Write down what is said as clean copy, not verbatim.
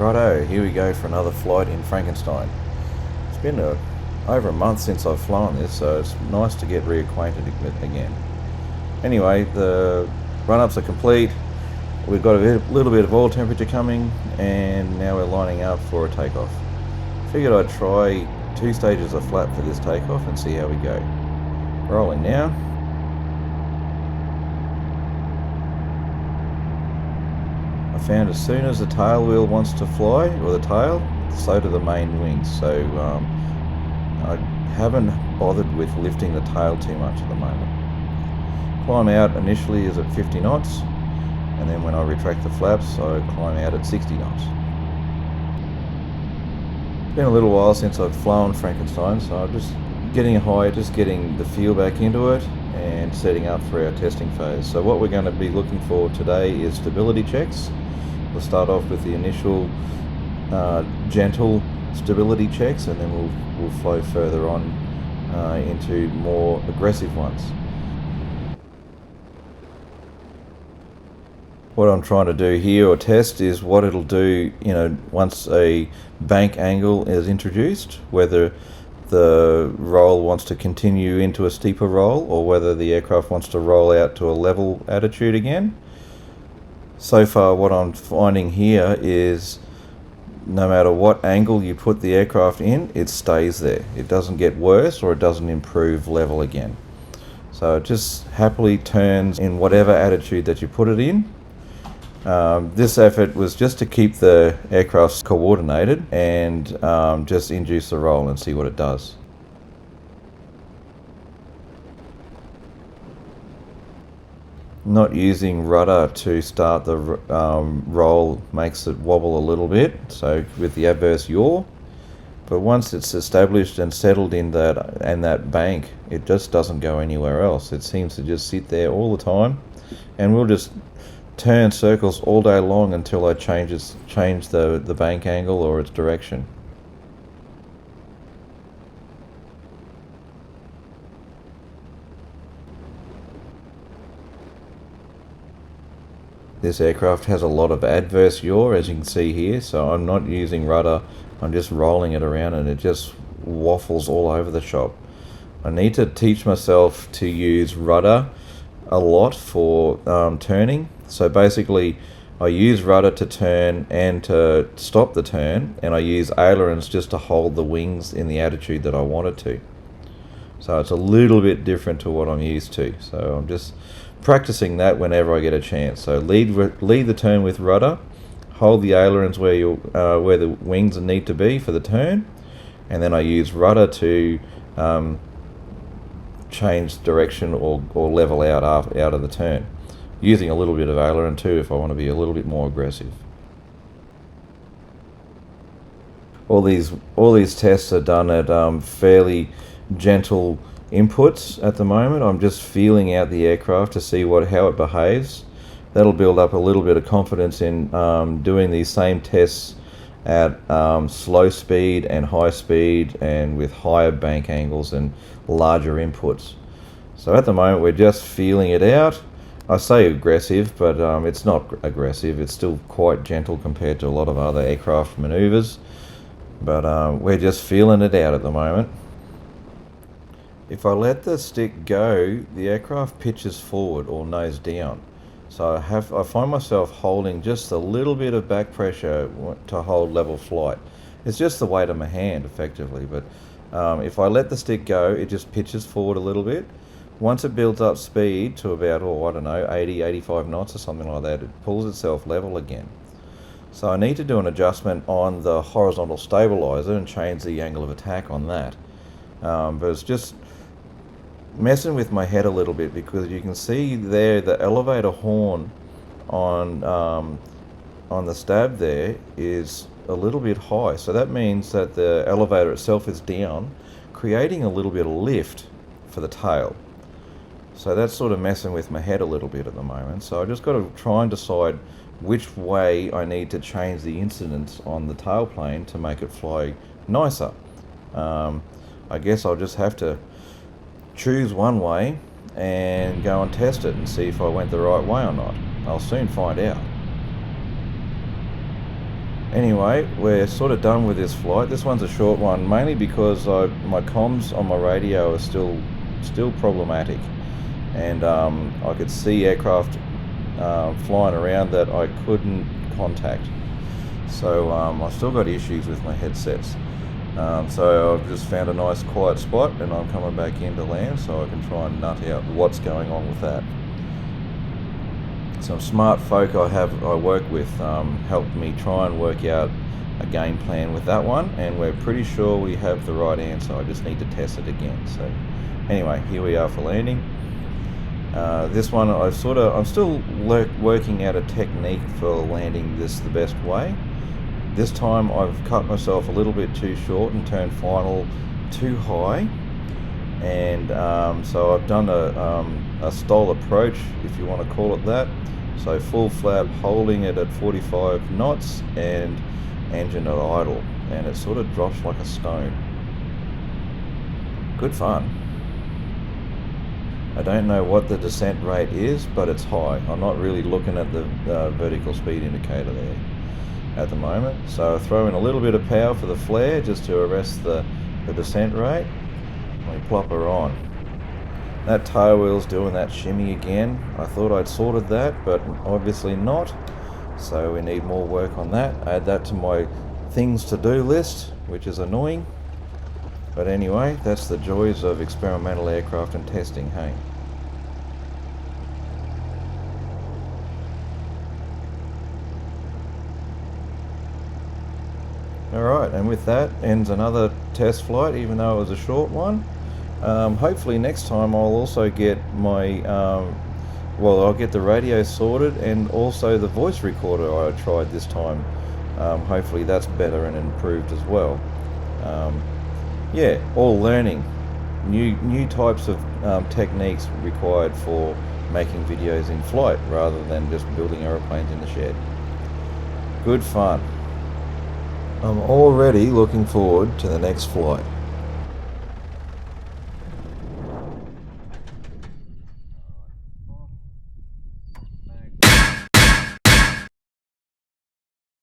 Righto, here we go for another flight in Frankenstein. It's been over a month since I've flown this, so it's nice to get reacquainted with it again. Anyway, the run-ups are complete. We've got a little bit of oil temperature coming, and now we're lining up for a takeoff. Figured I'd try 2 stages of flap for this takeoff and see how we go. Rolling now. I found as soon as the tail wheel wants to fly, or the tail, so do the main wings. So I haven't bothered with lifting the tail too much at the moment. Climb out initially is at 50 knots, and then when I retract the flaps, I climb out at 60 knots. It's been a little while since I've flown Frankenstein, so I'm just getting high, just getting the feel back into it and setting up for our testing phase. So what we're going to be looking for today is stability checks. We'll start off with the initial gentle stability checks, and then we'll flow further on into more aggressive ones. What I'm trying to do here or test is what it'll do, once a bank angle is introduced, whether the roll wants to continue into a steeper roll or whether the aircraft wants to roll out to a level attitude again. So far what I'm finding here is no matter what angle you put the aircraft in, it stays there. It doesn't get worse or it doesn't improve level again. So it just happily turns in whatever attitude that you put it in. This effort was just to keep the aircraft coordinated and just induce the roll and see what it does. Not using rudder to start the roll makes it wobble a little bit, so with the adverse yaw. But once it's established and settled in that bank, it just doesn't go anywhere else. It seems to just sit there all the time, and we'll just turn circles all day long until I change the bank angle or its direction. This aircraft has a lot of adverse yaw, as you can see here, so I'm not using rudder, I'm just rolling it around and it just waffles all over the shop. I need to teach myself to use rudder a lot for turning. So basically I use rudder to turn and to stop the turn, and I use ailerons just to hold the wings in the attitude that I want it to. So it's a little bit different to what I'm used to. So I'm just practicing that whenever I get a chance. So lead the turn with rudder, hold the ailerons where the wings need to be for the turn, and then I use rudder to change direction or level out of the turn, using a little bit of aileron too if I want to be a little bit more aggressive. All these tests are done at fairly gentle inputs at the moment. I'm just feeling out the aircraft to see how it behaves. That'll build up a little bit of confidence in doing these same tests at slow speed and high speed and with higher bank angles and larger inputs. So at the moment we're just feeling it out. I say aggressive, but it's not aggressive. It's still quite gentle compared to a lot of other aircraft maneuvers, but we're just feeling it out at the moment. If I let the stick go, the aircraft pitches forward or nose down. So I find myself holding just a little bit of back pressure to hold level flight. It's just the weight of my hand effectively, but if I let the stick go, it just pitches forward a little bit. Once it builds up speed to about, 80, 85 knots or something like that, it pulls itself level again. So I need to do an adjustment on the horizontal stabilizer and change the angle of attack on that. But it's just messing with my head a little bit, because you can see there the elevator horn on the stab there is a little bit high, so that means that the elevator itself is down, creating a little bit of lift for the tail. So that's sort of messing with my head a little bit at the moment. So I just got to try and decide which way I need to change the incidence on the tail plane to make it fly nicer. I guess I'll just have to choose one way and go and test it and see if I went the right way or not. I'll soon find out. Anyway, we're sort of done with this flight. This one's a short one, mainly because my comms on my radio are still problematic, and I could see aircraft flying around that I couldn't contact. So I've still got issues with my headsets. So I've just found a nice quiet spot, and I'm coming back into land so I can try and nut out what's going on with that. Some smart folk I work with helped me try and work out a game plan with that one, and we're pretty sure we have the right answer. I just need to test it again. So anyway, here we are for landing. This one I'm still working out a technique for landing this the best way. This time I've cut myself a little bit too short and turned final too high, and so I've done a stall approach, if you want to call it that. So full flap, holding it at 45 knots and engine at idle, and it sort of drops like a stone. Good fun. I don't know what the descent rate is, but it's high. I'm not really looking at the vertical speed indicator there at the moment. So I throw in a little bit of power for the flare just to arrest the descent rate. We plop her on. That tail wheel's doing that shimmy again. I thought I'd sorted that, but obviously not. So we need more work on that. Add that to my things to do list, which is annoying. But anyway, that's the joys of experimental aircraft and testing, hey? Alright, and with that ends another test flight, even though it was a short one. Hopefully next time I'll also get my, I'll get the radio sorted, and also the voice recorder I tried this time. Hopefully that's better and improved as well. Yeah, all learning. New types of techniques required for making videos in flight rather than just building aeroplanes in the shed. Good fun. I'm already looking forward to the next flight.